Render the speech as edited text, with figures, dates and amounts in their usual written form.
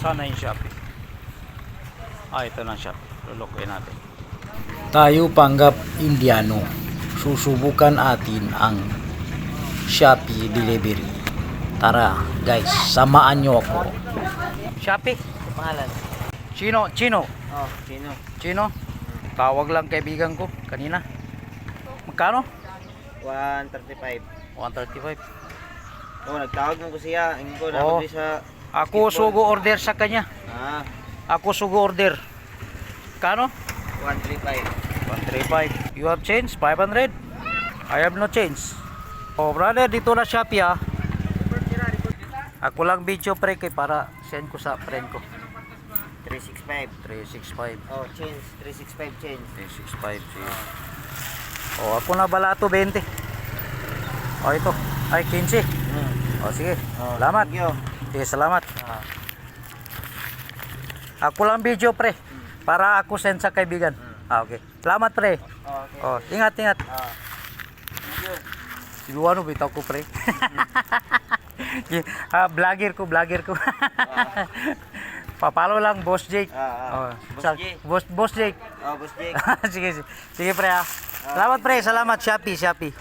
Sana yung Shopee. Ito na Shopee. Lulukuin natin. Tayo panggap Indiano. Susubukan atin ang Shopee delivery. Tara guys, samaan nyo ako. Shopee? Pangalan? Chino? Oh, sino? Chino? Tawag lang kaibigan ko kanina. Magkano? 135. 135. Oh, nagtawag mo ko siya. Ingin ko Oo. dapat sa Ako basketball. sugo order sa kanya. Ah, Ako sugo order. Kano? 135. 135. You have change? 500? I have no change. Oh brother, dito na Shopee ah. Ako lang video pre kay para send ko sa friend ko. 365. 365. Oh, change. 365 change. 365. Sige. Oh, ako na balato 20. Oh, ito. Ay, 15. Oh, sige. Oh, Salamat. thank you. Sige, salamat. Ah. Ako lang video pre. Para ako send sa kaibigan. Okay. Salamat pre. Oh, okay. Oh, ingat. Ah. Thank you. Siluano bitaw ko pre. Vlogger ko. Papalo lang Boss Jake. Oh, Boss sa- Jake. Boss Jake. Oh, Boss Jake. Sige pre ah. Salamat pre, salamat Shopee.